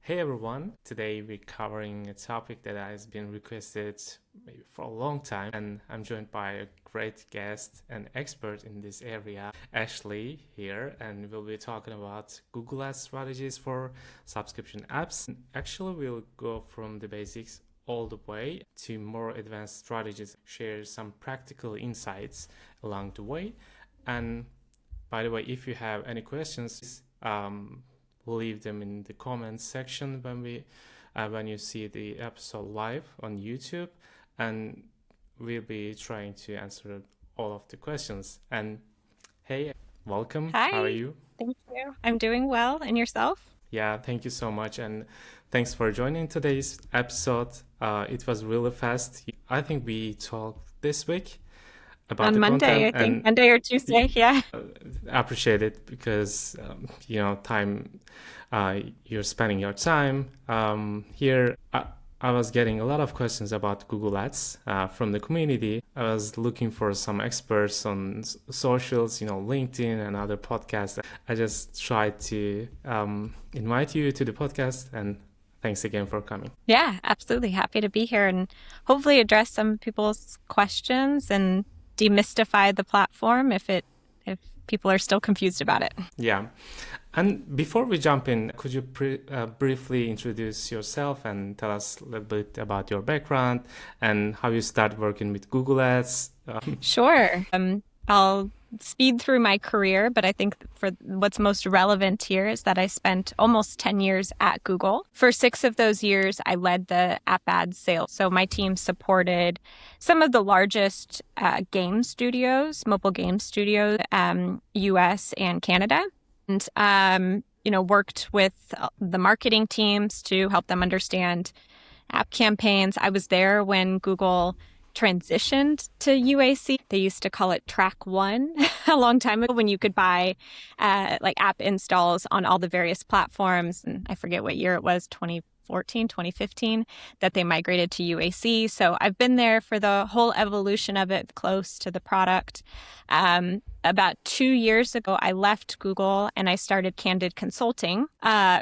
Hey everyone, today we're covering a topic that has been requested maybe for a long time, and I'm joined by a great guest and expert in this area, Ashley, here, and we'll be talking about Google Ads strategies for subscription apps. Actually, we'll go from the basics all the way to more advanced strategies, share some practical insights along the way. And by the way, if you have any questions, leave them in the comments section when you see the episode live on YouTube, and we'll be trying to answer all of the questions. And hey, welcome. How are Hi, you? thank you. I'm doing well. And yourself? Yeah, thank you so much, and thanks for joining today's episode. It was really fast. I think we talked this week about On the Monday, content, I think. and Monday or Tuesday. Yeah. I appreciate it because time you're spending your time here. I was getting a lot of questions about Google Ads from the community. I was looking for some experts on socials, LinkedIn and other podcasts. I just tried to invite you to the podcast, and thanks again for coming. Yeah, absolutely. Happy to be here and hopefully address some people's questions and demystify the platform if people are still confused about it. Yeah. And before we jump in, could you briefly introduce yourself and tell us a little bit about your background and how you started working with Google Ads? Sure. I'll speed through my career, but I think for what's most relevant here is that I spent almost 10 years at Google. For 6 of those years, I led the app ad sales. So my team supported some of the largest game studios, mobile game studios, US and Canada. And, worked with the marketing teams to help them understand app campaigns. I was there when Google transitioned to UAC. They used to call it Track One a long time ago when you could buy like app installs on all the various platforms. And I forget what year it was, 2014, 2015, that they migrated to UAC. So I've been there for the whole evolution of it, close to the product. About 2 years ago, I left Google and I started Candid Consulting.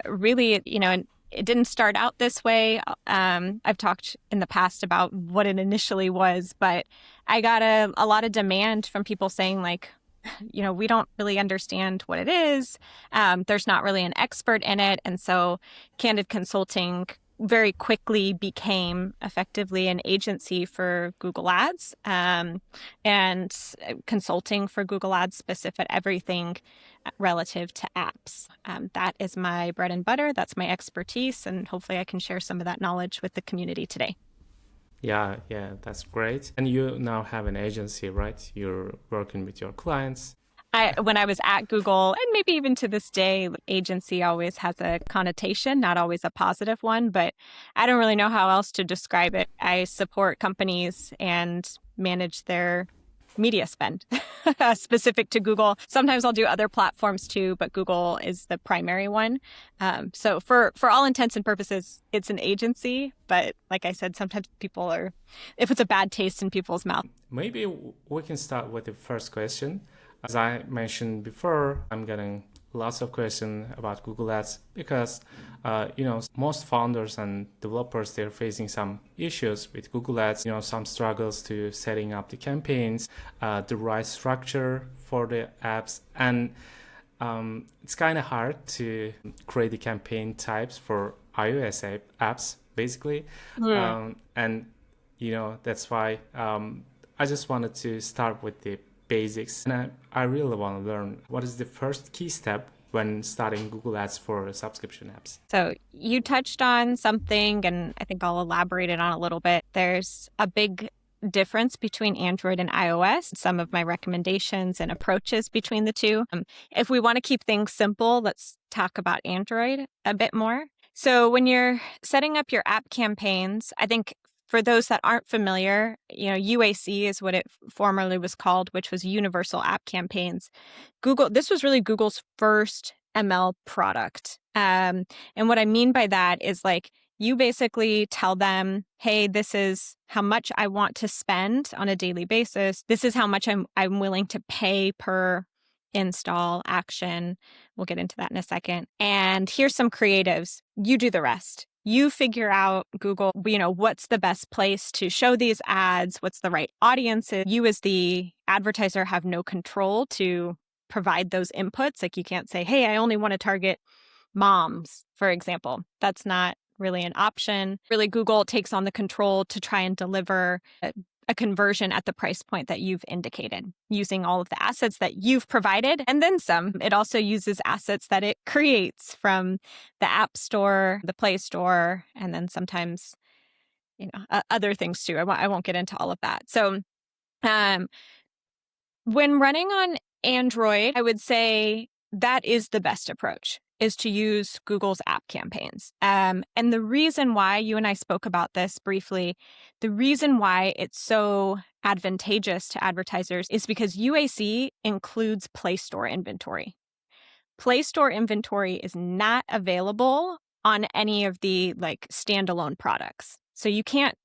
Really, and it didn't start out this way. I've talked in the past about what it initially was, but I got a lot of demand from people saying like, we don't really understand what it is. There's not really an expert in it. And so Candid Consulting very quickly became effectively an agency for Google Ads and consulting for Google Ads specific everything relative to apps. That is my bread and butter. That's my expertise. And hopefully I can share some of that knowledge with the community today. Yeah, that's great. And you now have an agency, right? You're working with your clients. When I was at Google, and maybe even to this day, agency always has a connotation, not always a positive one, but I don't really know how else to describe it. I support companies and manage their media spend specific to Google. Sometimes I'll do other platforms too, but Google is the primary one. So for all intents and purposes, it's an agency. But like I said, sometimes it puts a bad taste in people's mouth. Maybe we can start with the first question. As I mentioned before, I'm getting lots of questions about Google Ads because, most founders and developers, they're facing some issues with Google Ads, some struggles to setting up the campaigns, the right structure for the apps. And it's kind of hard to create the campaign types for iOS apps, basically. And, that's why I just wanted to start with the basics. And I really want to learn what is the first key step when starting Google Ads for subscription apps. So you touched on something, and I think I'll elaborate it on a little bit. There's a big difference between Android and iOS, some of my recommendations and approaches between the two. If we want to keep things simple, let's talk about Android a bit more. So when you're setting up your app campaigns, I think for those that aren't familiar, UAC is what it formerly was called, which was Universal App Campaigns. This was really Google's first ML product. And what I mean by that is like, you basically tell them, hey, this is how much I want to spend on a daily basis. This is how much I'm willing to pay per install, action. We'll get into that in a second. And here's some creatives. You do the rest. You figure out, Google, what's the best place to show these ads? What's the right audiences? You as the advertiser have no control to provide those inputs. Like you can't say, hey, I only want to target moms, for example. That's not really an option. Really, Google takes on the control to try and deliver a conversion at the price point that you've indicated using all of the assets that you've provided and then some. It also uses assets that it creates from the App Store, the Play Store, and then sometimes, other things too. I won't get into all of that. So when running on Android, I would say that is the best approach, is to use Google's app campaigns. And the reason why, you and I spoke about this briefly, the reason why it's so advantageous to advertisers is because UAC includes Play Store inventory. Play Store inventory is not available on any of the standalone products. So you can't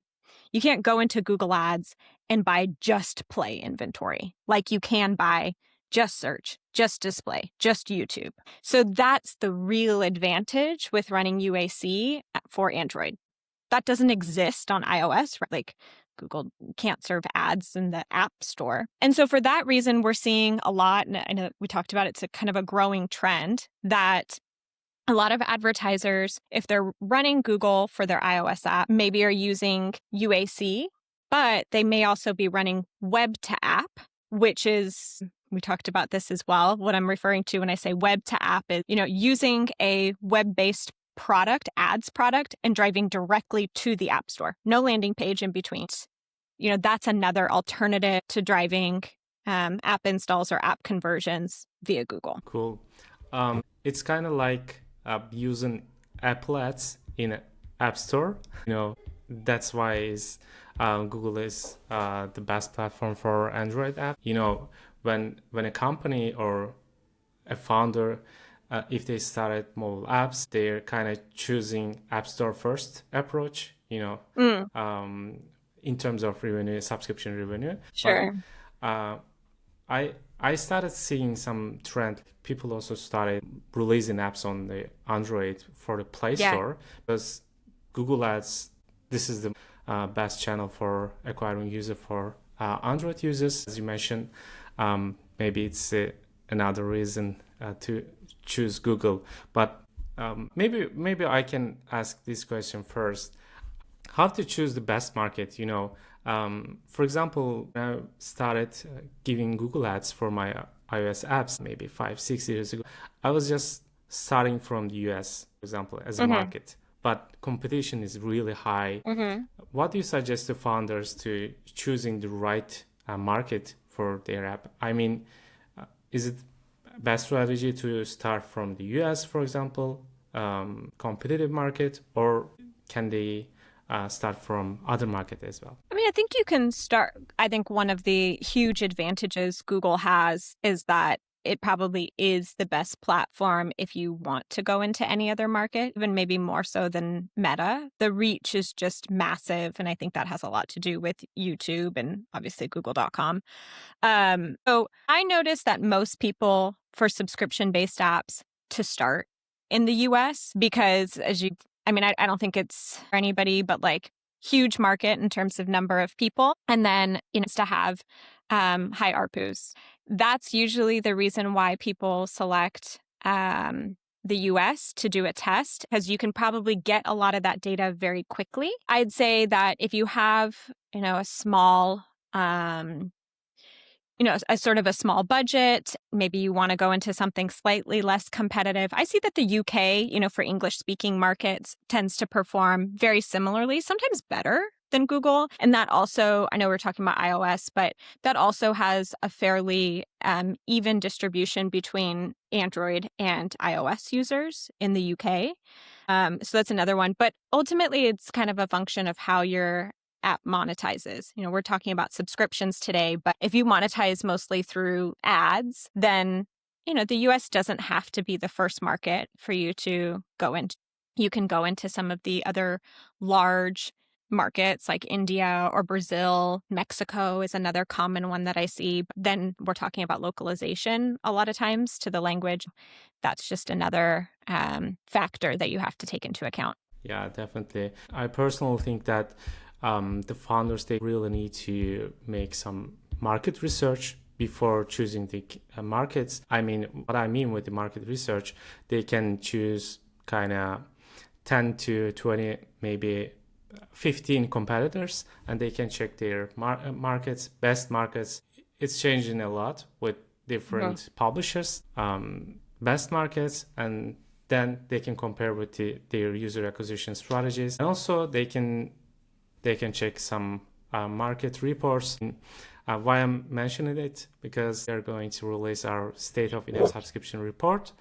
go into Google Ads and buy just Play inventory like you can buy just search, just display, just YouTube. So that's the real advantage with running UAC for Android. That doesn't exist on iOS. Like Google can't serve ads in the App Store. And so for that reason, we're seeing a lot, and I know we talked about it's a kind of a growing trend that a lot of advertisers, if they're running Google for their iOS app, maybe are using UAC, but they may also be running web to app, which is, we talked about this as well. What I'm referring to when I say web to app is, using a web-based product, ads product, and driving directly to the App Store. No landing page in between. That's another alternative to driving app installs or app conversions via Google. Cool. It's kind of like using Apple Ads in an App Store. That's why Google is the best platform for Android app. When a company or a founder, if they started mobile apps, they're kind of choosing App Store first approach, in terms of revenue, subscription revenue. Sure. But, I started seeing some trend. People also started releasing apps on the Android for the Play Store, because Google Ads, this is the best channel for acquiring user for Android users. As you mentioned, maybe it's another reason to choose Google. But maybe I can ask this question first. How to choose the best market? For example, I started giving Google Ads for my iOS apps maybe 5-6 years ago. I was just starting from the US, for example, as a market, but competition is really high. What do you suggest to founders to choosing the right market for their app? I mean, is it best strategy to start from the US, for example, competitive market, or can they start from other market as well? I mean, I think you can start. I think one of the huge advantages Google has is that it probably is the best platform if you want to go into any other market, even maybe more so than Meta. The reach is just massive. And I think that has a lot to do with YouTube and obviously Google.com. So I noticed that most people for subscription-based apps to start in the US, because I don't think it's for anybody, but huge market in terms of number of people. And then, it's to have high ARPUs. That's usually the reason why people select the US to do a test, because you can probably get a lot of that data very quickly. I'd say that if you have, a small, a sort of a small budget, maybe you want to go into something slightly less competitive. I see that the UK, for English speaking markets tends to perform very similarly, sometimes better than Google. And that also, I know we're talking about iOS, but that also has a fairly even distribution between Android and iOS users in the UK. So that's another one. But ultimately, it's kind of a function of how your app monetizes. We're talking about subscriptions today, but if you monetize mostly through ads, then, the US doesn't have to be the first market for you to go into. You can go into some of the other large markets like India or Brazil. Mexico is another common one that I see. Then we're talking about localization a lot of times to the language. That's just another factor that you have to take into account. Yeah, definitely. I personally think that the founders, they really need to make some market research before choosing the markets. I mean, what I mean with the market research, they can choose kind of 10 to 20, maybe 15 competitors, and they can check their markets, best markets. It's changing a lot with different publishers, best markets, and then they can compare with their user acquisition strategies. And also they can check some market reports. Why I'm mentioning it, because they're going to release our state of in-app subscription report.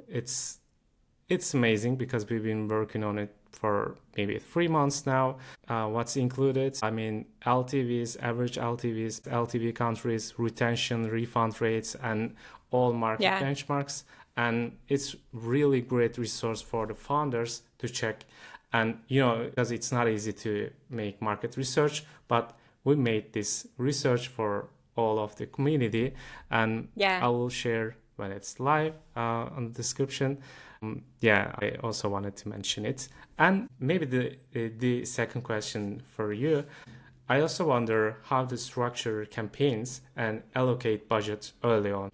It's amazing because we've been working on it for maybe 3 months now. What's included? I mean, LTVs, average LTVs, LTV countries, retention, refund rates, and all market benchmarks. And it's really great resource for the founders to check. And, because it's not easy to make market research, but we made this research for all of the community, and I will share when it's live on the description. I also wanted to mention it. And maybe the second question for you, I also wonder how to structure campaigns and allocate budget early on.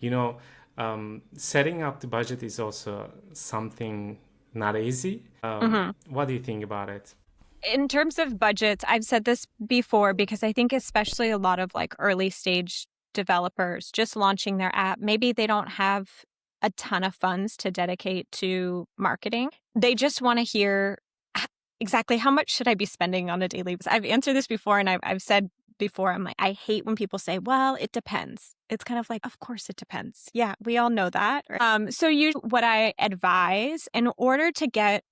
Setting up the budget is also something not easy. What do you think about it? In terms of budgets, I've said this before because I think especially a lot of like early stage developers just launching their app, maybe they don't have a ton of funds to dedicate to marketing. They just want to hear exactly how much should I be spending on a daily basis. I've answered this before, and I've said before, I'm like, I hate when people say, well, it depends. It's kind of like, of course it depends. Yeah, we all know that. So usually what I advise in order to get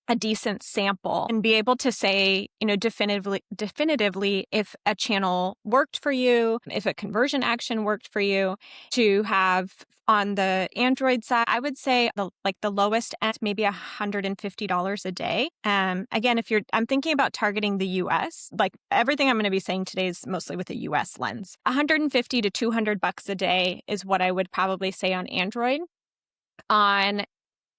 a decent sample and be able to say, definitively if a channel worked for you, if a conversion action worked for you, to have on the Android side, I would say the lowest end, maybe $150 a day. Again, I'm thinking about targeting the US, like everything I'm going to be saying today is mostly with a US lens. $150 to $200 a day is what I would probably say on Android. On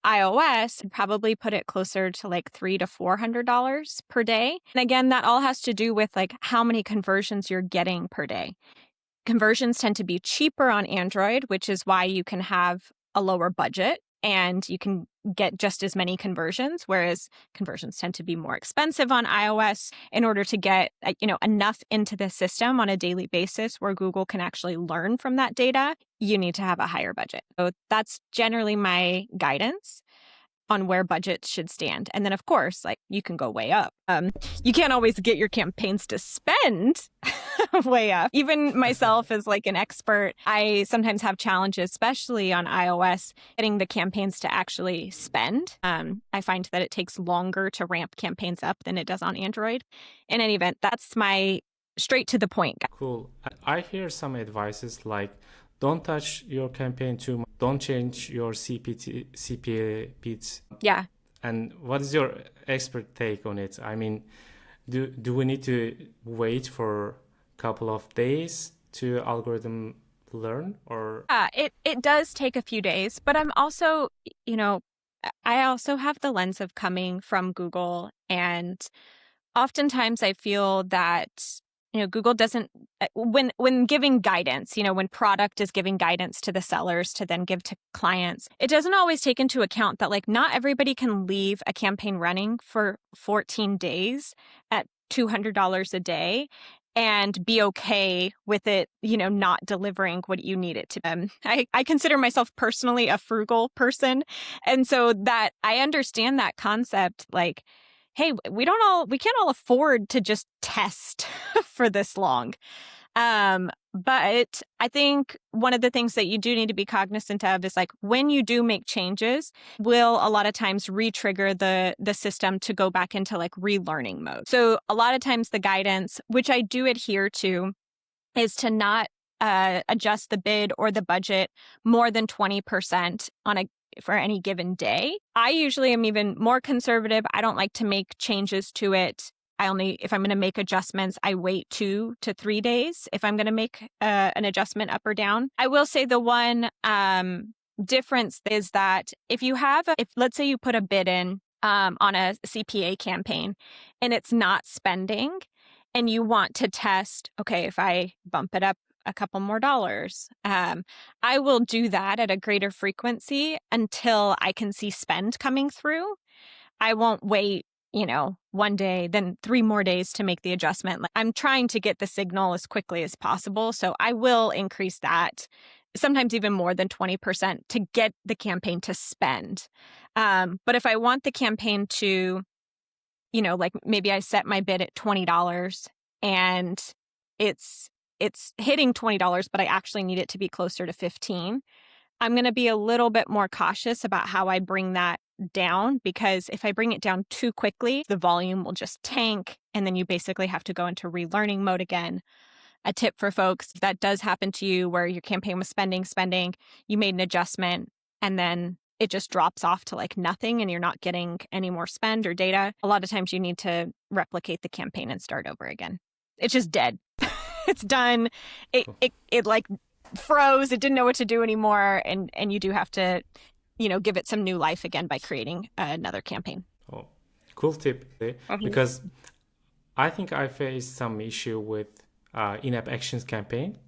iOS, I'd probably put it closer to like $300 to $400 per day. And again, that all has to do with like how many conversions you're getting per day. Conversions tend to be cheaper on Android, which is why you can have a lower budget and you can get just as many conversions, whereas conversions tend to be more expensive on iOS. In order to get enough into the system on a daily basis where Google can actually learn from that data, you need to have a higher budget. So that's generally my guidance on where budgets should stand. And then, of course, like you can go way up. You can't always get your campaigns to spend way up. Even myself as like an expert, I sometimes have challenges, especially on iOS, getting the campaigns to actually spend. I find that it takes longer to ramp campaigns up than it does on Android. In any event, that's my straight to the point. Cool. I hear some advices like, don't touch your campaign too much. Don't change your CPA bits. Yeah. And what is your expert take on it? I mean, do we need to wait for a couple of days to algorithm learn, or? It does take a few days, but I'm also, I also have the lens of coming from Google, and oftentimes I feel that Google doesn't, when giving guidance, when product is giving guidance to the sellers to then give to clients, it doesn't always take into account that like not everybody can leave a campaign running for 14 days at $200 a day and be okay with it, not delivering what you need it to. I consider myself personally a frugal person. And so that I understand that concept, like, hey, we can't all afford to just test for this long. But I think one of the things that you do need to be cognizant of is like when you do make changes, will a lot of times re-trigger the system to go back into like relearning mode. So a lot of times the guidance, which I do adhere to, is to not adjust the bid or the budget more than 20% for any given day. I usually am even more conservative. I don't like to make changes to it if I'm going to make adjustments, I wait 2 to 3 days if I'm going to make an adjustment up or down. I will say the one difference is that if let's say you put a bid in on a CPA campaign and it's not spending, and you want to test, okay, if I bump it up a couple more dollars, I will do that at a greater frequency until I can see spend coming through. I won't wait, 1 day, then 3 more days to make the adjustment. Like, I'm trying to get the signal as quickly as possible. So I will increase that, sometimes even more than 20% to get the campaign to spend. But if I want the campaign to, like maybe I set my bid at $20 and it's hitting $20, but I actually need it to be closer to 15. I'm going to be a little bit more cautious about how I bring that down, because if I bring it down too quickly, the volume will just tank. And then you basically have to go into relearning mode again. A tip for folks, if that does happen to you where your campaign was spending, you made an adjustment, and then it just drops off to like nothing and you're not getting any more spend or data. A lot of times you need to replicate the campaign and start over again. It's just dead. It's done. It like froze. It didn't know what to do anymore. And you do have to, give it some new life again by creating another campaign. Oh, cool tip. Because I think I faced some issue with in-app actions campaign.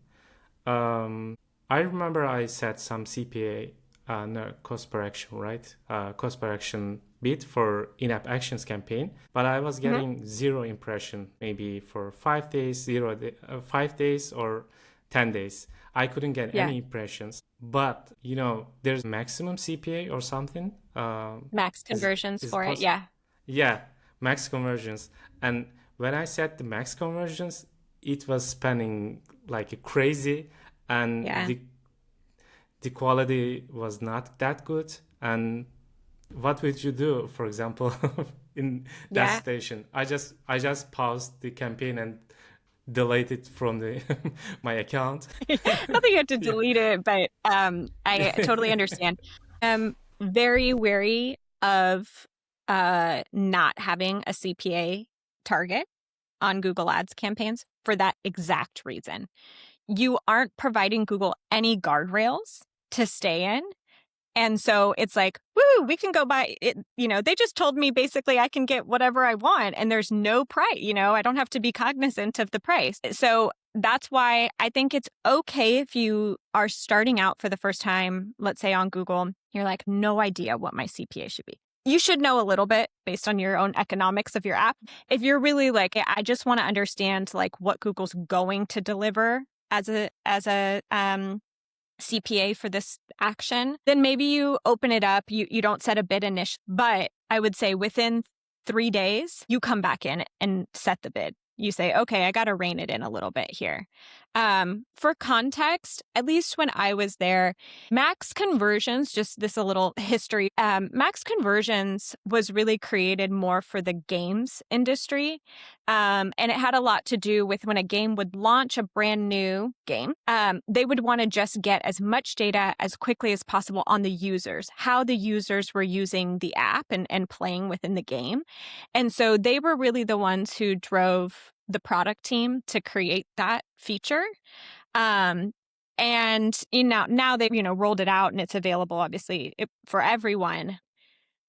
I remember I set some CPA, cost per action, right? Cost per action bid for in-app actions campaign, but I was getting 0 impression, maybe for 5 days, 5 days or 10 days. I couldn't get any impressions, but there's maximum CPA or something. Max conversions is for it. Yeah, max conversions. And when I set the max conversions, it was spending like crazy, and the quality was not that good. And what would you do, for example, in that station? I just paused the campaign and deleted from my account. Not that you have to delete it, but I totally understand. I'm very wary of not having a CPA target on Google Ads campaigns for that exact reason. You aren't providing Google any guardrails to stay in. And so it's like, woo, we can go buy it. They just told me basically I can get whatever I want and there's no price. I don't have to be cognizant of the price. So that's why I think it's okay if you are starting out for the first time, let's say on Google, you're like, no idea what my CPA should be. You should know a little bit based on your own economics of your app. If you're really like, I just want to understand like what Google's going to deliver as a CPA for this action, then maybe you open it up. You don't set a bid initially, but I would say within 3 days, you come back in and set the bid. You say, okay, I got to rein it in a little bit here. For context, at least when I was there, Max Conversions, just this a little history, Max Conversions was really created more for the games industry. And it had a lot to do with when a game would launch a brand new game, they would want to just get as much data as quickly as possible on the users, how the users were using the app and playing within the game. And so they were really the ones who drove the product team to create that feature. And now they've, rolled it out and it's available, obviously, for everyone.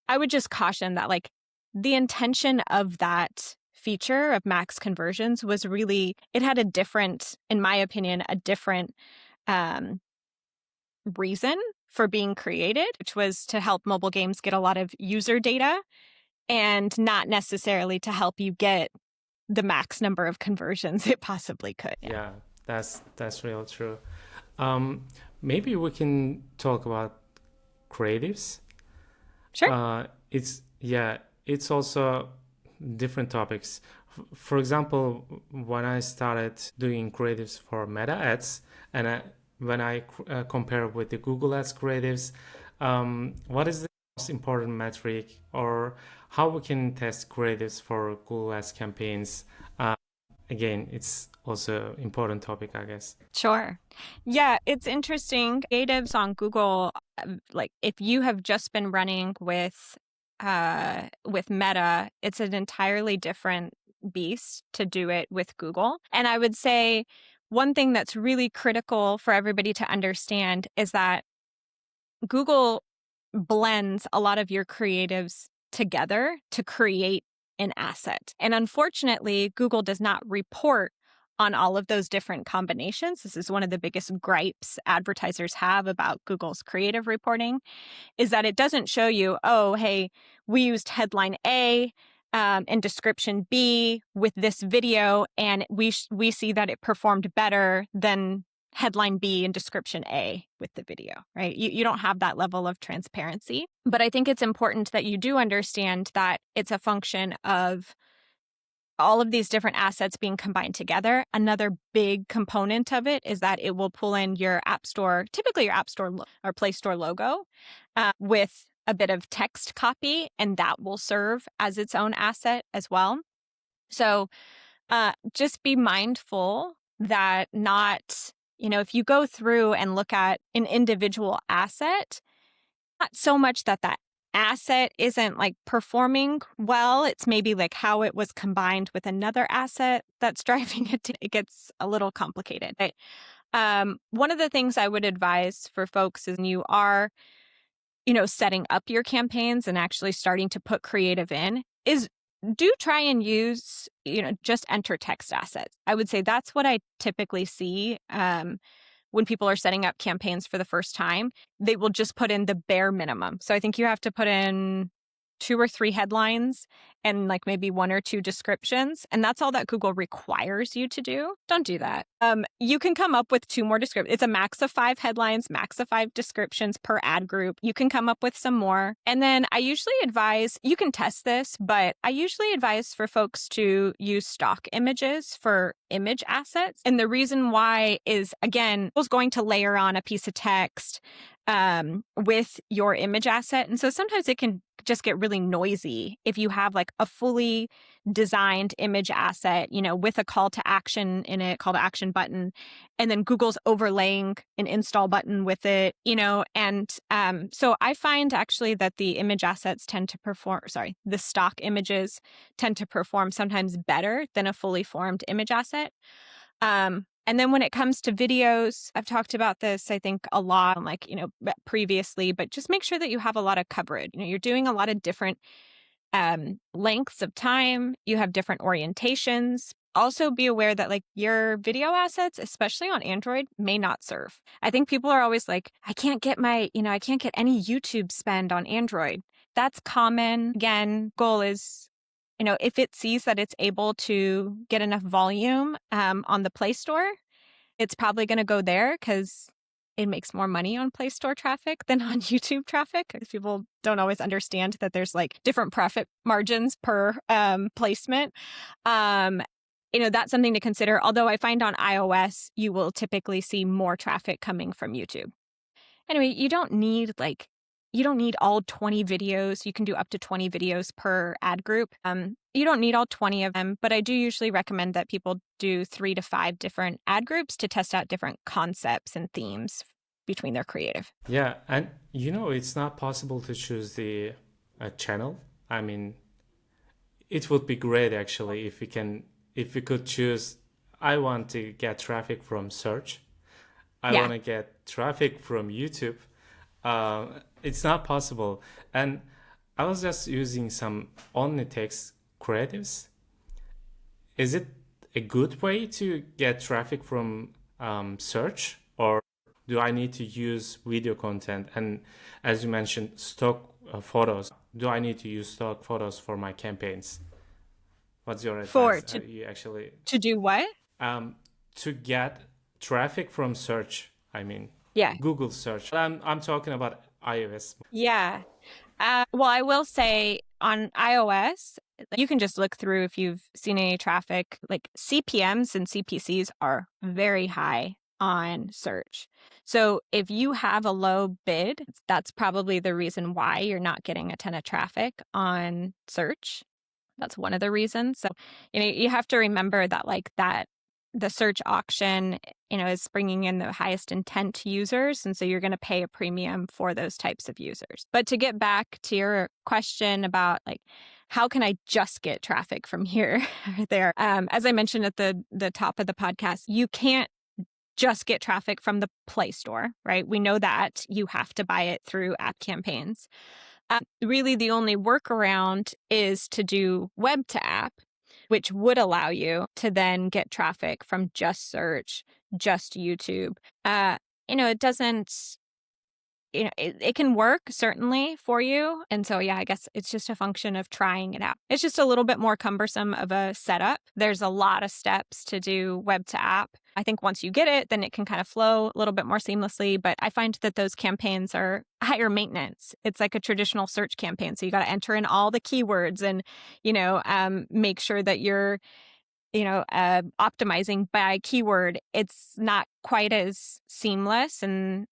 I would just caution that like the intention of that feature of Max Conversions was really, it had in my opinion, a different reason for being created, which was to help mobile games get a lot of user data and not necessarily to help you get the max number of conversions it possibly could. Yeah, that's real true. Maybe we can talk about creatives. Sure. It's also different topics. For example, when I started doing creatives for Meta ads, and when I compare with the Google Ads creatives, what is the most important metric, or how we can test creatives for Google Ads campaigns? Again, it's also an important topic, I guess. Sure. Yeah, it's interesting. Creatives on Google, like if you have just been running with Meta, it's an entirely different beast to do it with Google. And I would say one thing that's really critical for everybody to understand is that Google blends a lot of your creatives together to create an asset. And unfortunately, Google does not report on all of those different combinations. This is one of the biggest gripes advertisers have about Google's creative reporting, is that it doesn't show you, oh, hey, we used headline A and description B with this video, and we see that it performed better than headline B and description A with the video, right? You don't have that level of transparency. But I think it's important that you do understand that it's a function of all of these different assets being combined together. Another big component of it is that it will pull in your App Store, typically your App Store or Play Store logo with a bit of text copy, and that will serve as its own asset as well. So just be mindful that not, if you go through and look at an individual asset, not so much that that asset isn't like performing well. It's maybe like how it was combined with another asset that's driving it. It gets a little complicated. But one of the things I would advise for folks is when you are, setting up your campaigns and actually starting to put creative in is do try and use, just enter text assets. I would say that's what I typically see when people are setting up campaigns for the first time. They will just put in the bare minimum. So I think you have to put in 2 or 3 headlines and like maybe 1 or 2 descriptions. And that's all that Google requires you to do. Don't do that. You can come up with 2 more descriptions. It's a max of 5 headlines, max of 5 descriptions per ad group. You can come up with some more. And then I usually advise, you can test this, but I usually advise for folks to use stock images for image assets. And the reason why is, again, Google's going to layer on a piece of text with your image asset. And so sometimes it can just get really noisy if you have like a fully designed image asset, with a call to action in it, call to action button, and then Google's overlaying an install button with it, and so I find actually that the image assets tend to perform, the stock images tend to perform sometimes better than a fully formed image asset. And then when it comes to videos, I've talked about this, I think, a lot, previously, but just make sure that you have a lot of coverage. You're doing a lot of different lengths of time. You have different orientations. Also be aware that your video assets, especially on Android, may not serve. I think people are always like, I can't get any YouTube spend on Android. That's common. Again, goal is, if it sees that it's able to get enough volume on the Play Store, it's probably going to go there because it makes more money on Play Store traffic than on YouTube traffic. Because people don't always understand that there's different profit margins per placement. That's something to consider. Although I find on iOS, you will typically see more traffic coming from YouTube. Anyway, you don't need all 20 videos. You can do up to 20 videos per ad group. You don't need all 20 of them, but I do usually recommend that people do 3 to 5 different ad groups to test out different concepts and themes between their creative. Yeah, and it's not possible to choose the channel. I mean, it would be great actually if we could choose, I want to get traffic from search. I want to get traffic from YouTube. It's not possible. And I was just using some only text creatives. Is it a good way to get traffic from search, or do I need to use video content? And as you mentioned, stock photos. Do I need to use stock photos for my campaigns? What's your advice? To do what? To get traffic from search. I mean, Google search. I'm talking about iOS. Yeah. Well, I will say on iOS, you can just look through if you've seen any traffic. CPMs and CPCs are very high on search. So if you have a low bid, that's probably the reason why you're not getting a ton of traffic on search. That's one of the reasons. So, you have to remember that the search auction, is bringing in the highest intent users. And so you're going to pay a premium for those types of users. But to get back to your question about how can I just get traffic from here or there? As I mentioned at the top of the podcast, you can't just get traffic from the Play Store, right? We know that you have to buy it through app campaigns. Really, the only workaround is to do web to app, which would allow you to then get traffic from just search, just YouTube. It doesn't, it can work certainly for you. And so, yeah, I guess it's just a function of trying it out. It's just a little bit more cumbersome of a setup. There's a lot of steps to do web to app. I think once you get it, then it can kind of flow a little bit more seamlessly. But I find that those campaigns are higher maintenance. It's like a traditional search campaign. So you got to enter in all the keywords and, make sure that you're optimizing by keyword. It's not quite as seamless and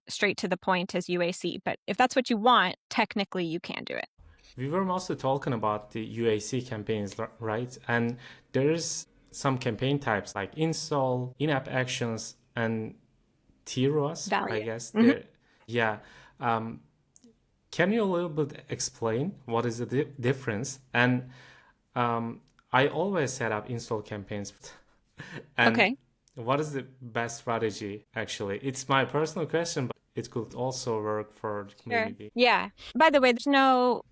straight to the point as UAC. But if that's what you want, technically you can do it. We were mostly talking about the UAC campaigns, right? And there's some campaign types like install, in-app actions, and TROAS, I guess. Mm-hmm. Yeah. Can you a little bit explain what is the difference? And I always set up install campaigns. And okay. What is the best strategy, actually? It's my personal question, but it could also work for the community. Sure. Yeah. By the way, there's no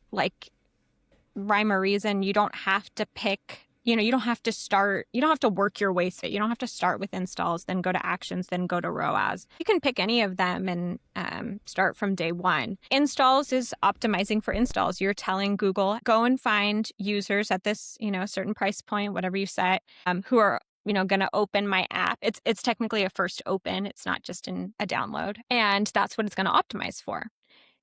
rhyme or reason. You don't have to pick, you don't have to work your way through it. You don't have to start with installs, then go to actions, then go to ROAS. You can pick any of them and start from day one. Installs is optimizing for installs. You're telling Google, go and find users at this, certain price point, whatever you set, who are going to open my app. It's technically a first open. It's not just in a download. And that's what it's going to optimize for.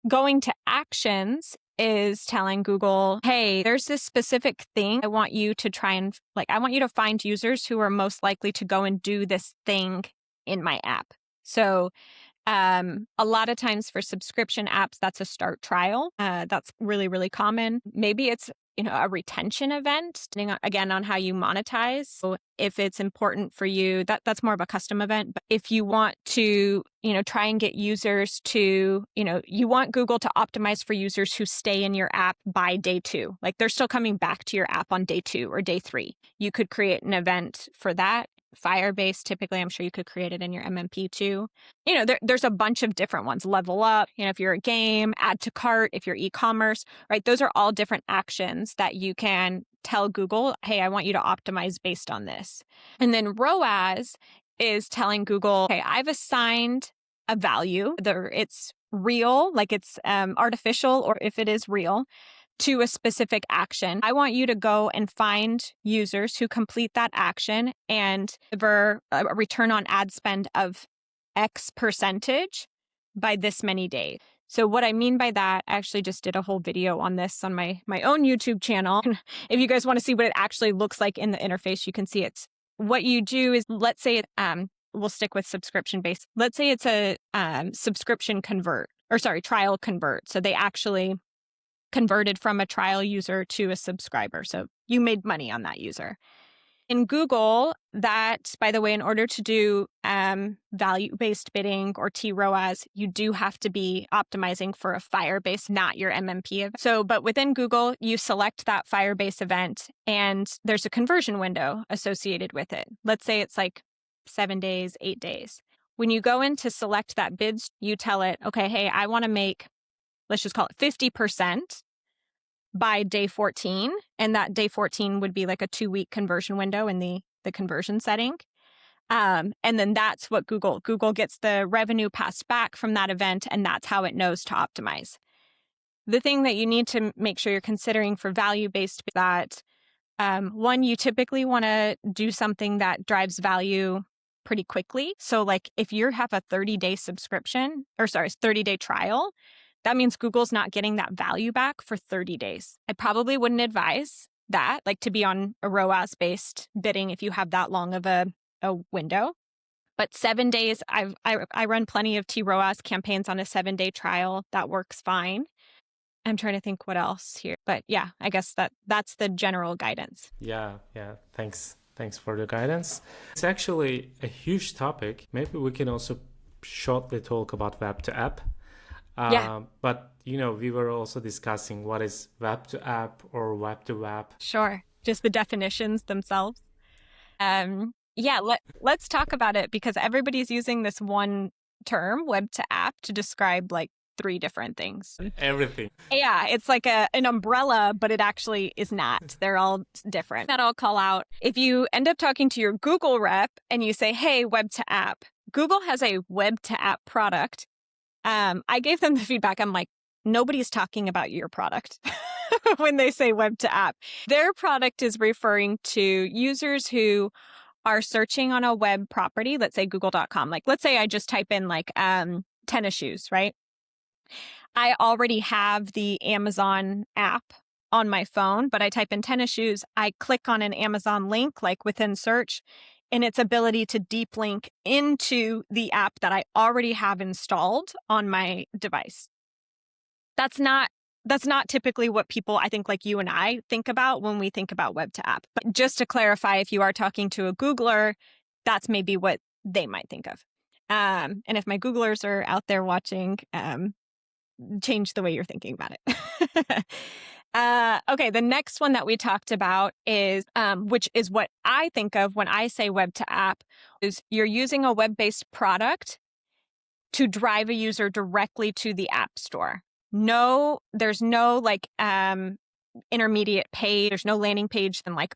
Going to actions is telling Google, hey, there's this specific thing I want you to try and I want you to find users who are most likely to go and do this thing in my app. So a lot of times for subscription apps, that's a start trial. That's really, really common. Maybe it's a retention event, depending on, again, on how you monetize. So if it's important for you, that's more of a custom event. But if you want to, try and get users to, you want Google to optimize for users who stay in your app by day 2. Like they're still coming back to your app on day 2 or day 3. You could create an event for that. Firebase, typically, I'm sure you could create it in your MMP too. There's a bunch of different ones. Level up, if you're a game, add to cart, if you're e-commerce, right? Those are all different actions that you can tell Google, hey, I want you to optimize based on this. And then ROAS is telling Google, okay, I've assigned a value, whether it's real, like it's artificial, or if it is real, to a specific action. I want you to go and find users who complete that action and deliver a return on ad spend of X percentage by this many days. So what I mean by that, I actually just did a whole video on this on my own YouTube channel. If you guys want to see what it actually looks like in the interface, you can see it. What you do is, let's say, we'll stick with subscription based. Let's say it's a trial convert. So they actually converted from a trial user to a subscriber. So you made money on that user. In Google, that, by the way, in order to do value-based bidding or TROAS, you do have to be optimizing for a Firebase, not your MMP event. So, but within Google, you select that Firebase event and there's a conversion window associated with it. Let's say it's like 7 days, 8 days. When you go in to select that bids, you tell it, okay, hey, I want to make, let's just call it 50% by day 14. And that day 14 would be like a 2-week conversion window in the conversion setting. And then that's what Google gets the revenue passed back from that event. And that's how it knows to optimize. The thing that you need to make sure you're considering for value-based is that one, you typically want to do something that drives value pretty quickly. So like if you have a 30-day 30-day trial, that means Google's not getting that value back for 30 days. I probably wouldn't advise that, like to be on a ROAS-based bidding if you have that long of a window. But 7 days, I run plenty of TROAS campaigns on a 7-day trial. That works fine. I'm trying to think what else here. But yeah, I guess that's the general guidance. Yeah. Thanks for the guidance. It's actually a huge topic. Maybe we can also shortly talk about web to app. Yeah, But we were also discussing what is web to app or web to web. sure. Just the definitions themselves. Yeah, let's talk about it because everybody's using this one term, web to app, to describe like three different things. Everything. Yeah, it's like an umbrella, but it actually is not. They're all different. That I'll call out. If you end up talking to your Google rep and you say, hey, web to app, Google has a web to app product. I gave them the feedback. I'm like, nobody's talking about your product when they say web to app. Their product is referring to users who are searching on a web property, let's say google.com. Like, let's say I just type in like tennis shoes, right? I already have the Amazon app on my phone, but I type in tennis shoes. I click on an Amazon link, like within search, and its ability to deep link into the app that I already have installed on my device. That's not typically what people, I think, like you and I think about when we think about web to app. But just to clarify, if you are talking to a Googler, that's maybe what they might think of. And if my Googlers are out there watching, change the way you're thinking about it. Okay, the next one that we talked about is, which is what I think of when I say web to app, is you're using a web-based product to drive a user directly to the app store. No, there's no like intermediate page. There's no landing page. Then like,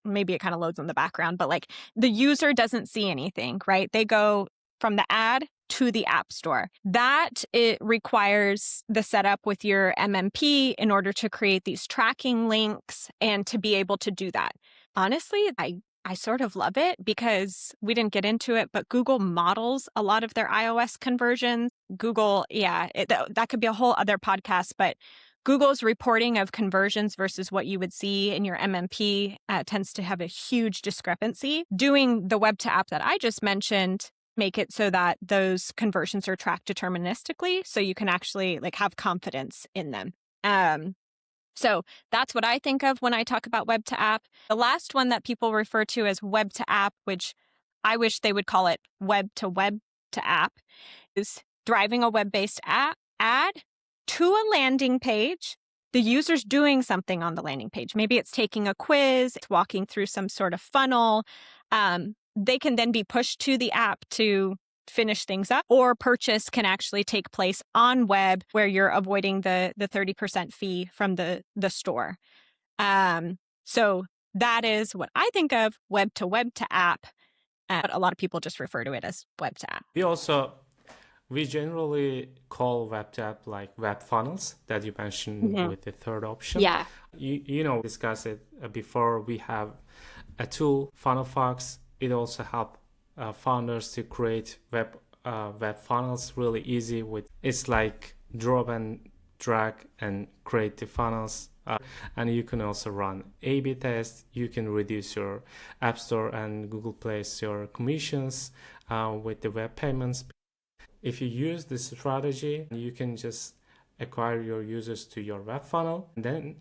maybe it kind of loads in the background, but like the user doesn't see anything, right? They go from the ad to the app store. That it requires the setup with your MMP in order to create these tracking links and to be able to do that. Honestly, I sort of love it because we didn't get into it, but Google models a lot of their iOS conversions. Google, that could be a whole other podcast, but Google's reporting of conversions versus what you would see in your MMP tends to have a huge discrepancy. Doing the web to app that I just mentioned make it so that those conversions are tracked deterministically, so you can actually like have confidence in them. So that's what I think of when I talk about web to app. The last one that people refer to as web to app, which I wish they would call it web to app, is driving a web-based ad to a landing page. The user's doing something on the landing page. Maybe it's taking a quiz, it's walking through some sort of funnel. They can then be pushed to the app to finish things up, or purchase can actually take place on web where you're avoiding the 30% fee from the store. So that is what I think of web to app, but a lot of people just refer to it as web to app. We generally call web to app like web funnels that you mentioned with the third option. Yeah. Discuss it before. We have a tool, FunnelFox. It also helps founders to create web funnels really easy. It's like drop and drag and create the funnels. And you can also run A/B tests. You can reduce your App Store and Google Play Store commissions with the web payments. If you use this strategy, you can just acquire your users to your web funnel. And then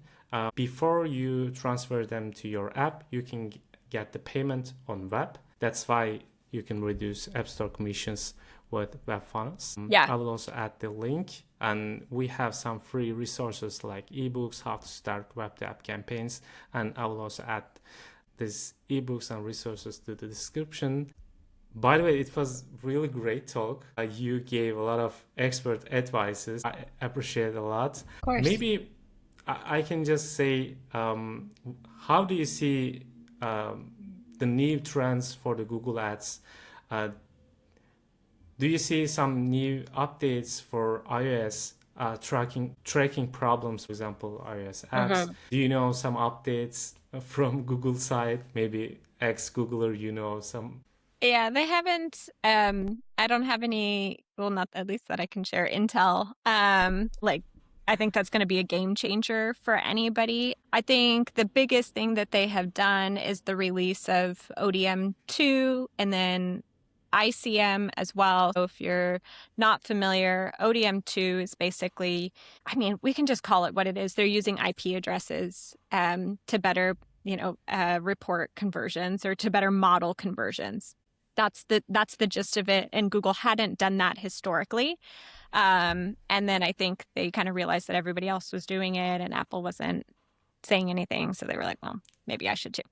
before you transfer them to your app, you can get the payment on web. That's why you can reduce App Store commissions with web funnels. Yeah. I will also add the link, and we have some free resources like ebooks, how to start web to app campaigns, and I will also add these ebooks and resources to the description. By the way, it was really great talk. You gave a lot of expert advices. I appreciate it a lot. Of course. Maybe I can just say, how do you see the new trends for the Google Ads? Do you see some new updates for iOS tracking problems, for example, iOS apps? Do you know some updates from Google side? Maybe ex-Googler, some. Yeah, they haven't. I don't have any. Well, not at least that I can share intel. I think that's going to be a game changer for anybody. I think the biggest thing that they have done is the release of ODM2 and then ICM as well. So if you're not familiar, ODM2 is basically, we can just call it what it is. They're using IP addresses to better, report conversions or to better model conversions. That's the gist of it. And Google hadn't done that historically. And then I think they kind of realized that everybody else was doing it and Apple wasn't saying anything. So they were like, well, maybe I should too.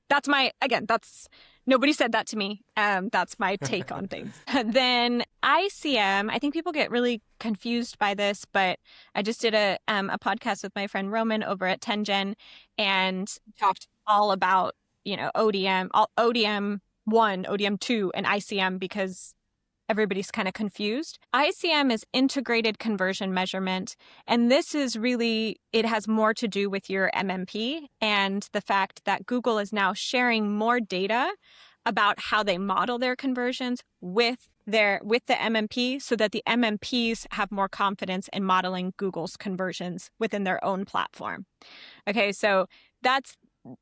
Nobody said that to me. That's my take on things. Then ICM, I think people get really confused by this, but I just did a podcast with my friend Roman over at 10gen and talked all about, ODM, ODM 1, ODM 2, and ICM because everybody's kind of confused. ICM is integrated conversion measurement. And this is really, it has more to do with your MMP and the fact that Google is now sharing more data about how they model their conversions with the MMP so that the MMPs have more confidence in modeling Google's conversions within their own platform. Okay, so that's,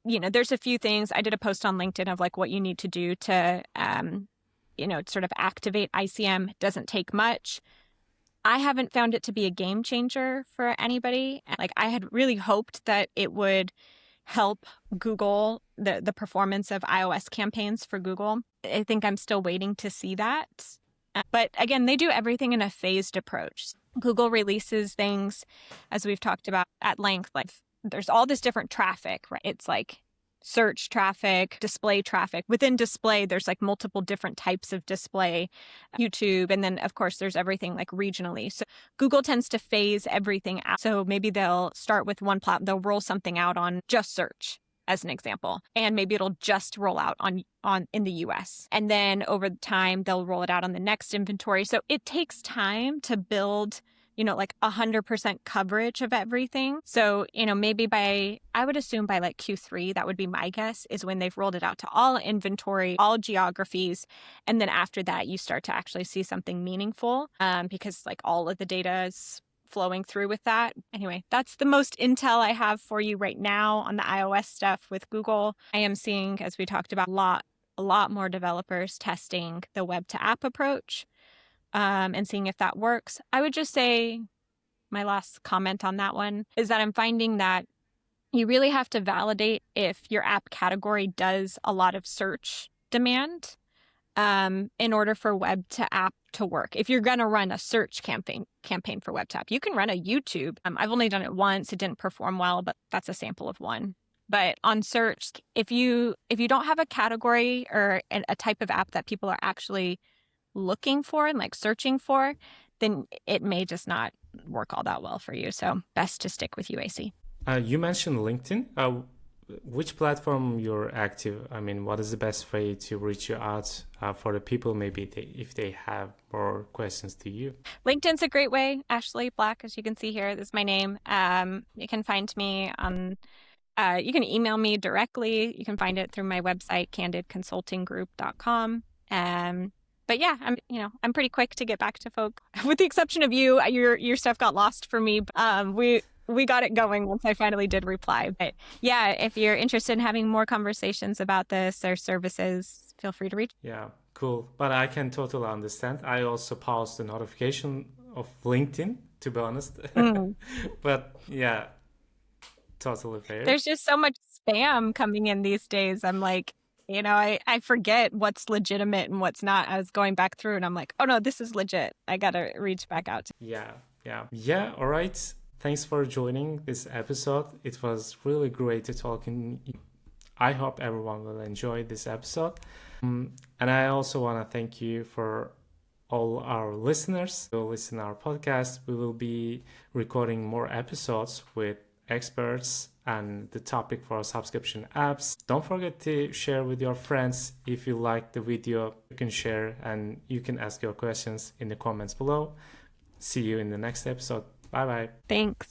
there's a few things. I did a post on LinkedIn of like what you need to do to sort of activate ICM. It doesn't take much. I haven't found it to be a game changer for anybody. Like I had really hoped that it would help Google, the performance of iOS campaigns for Google. I think I'm still waiting to see that. But again, they do everything in a phased approach. Google releases things, as we've talked about at length, like there's all this different traffic, right? It's like search traffic, display traffic. Within display, there's like multiple different types of display, YouTube. And then, of course, there's everything like regionally. So Google tends to phase everything out. So maybe they'll start with one platform, they'll roll something out on just search, as an example. And maybe it'll just roll out on in the US. And then over time, they'll roll it out on the next inventory. So it takes time to build like 100% coverage of everything. So, maybe I would assume by like Q3, that would be my guess, is when they've rolled it out to all inventory, all geographies. And then after that, you start to actually see something meaningful because like all of the data is flowing through with that. Anyway, that's the most intel I have for you right now on the iOS stuff with Google. I am seeing, as we talked about, a lot more developers testing the web to app approach. And seeing if that works. I would just say my last comment on that one is that I'm finding that you really have to validate if your app category does a lot of search demand in order for web to app to work. If you're going to run a search campaign for web to app, you can run a YouTube. I've only done it once. It didn't perform well, but that's a sample of one. But on search, if you don't have a category or a type of app that people are actually looking for and like searching for, then it may just not work all that well for you. So best to stick with UAC. You mentioned LinkedIn. Which platform you're active? I mean, what is the best way to reach you out for the people, maybe if they have more questions to you? LinkedIn's a great way. Ashley Black, as you can see here, this is my name. You can find me on, you can email me directly. You can find it through my website, candidconsultinggroup.com. But yeah, I'm pretty quick to get back to folk. With the exception of you, your stuff got lost for me. We got it going once I finally did reply. But yeah, if you're interested in having more conversations about this or services, feel free to reach. Yeah, cool. But I can totally understand. I also paused the notification of LinkedIn, to be honest. But yeah, totally fair. There's just so much spam coming in these days. I'm like, I forget what's legitimate and what's not. I was going back through and I'm like, oh no, this is legit. I got to reach back out. Yeah. All right. Thanks for joining this episode. It was really great to talk. I hope everyone will enjoy this episode. And I also want to thank you for all our listeners who listen to our podcast. We will be recording more episodes with experts and the topic for subscription apps. Don't forget to share with your friends. If you like the video, you can share and you can ask your questions in the comments below. See you in the next episode. Bye bye. Thanks.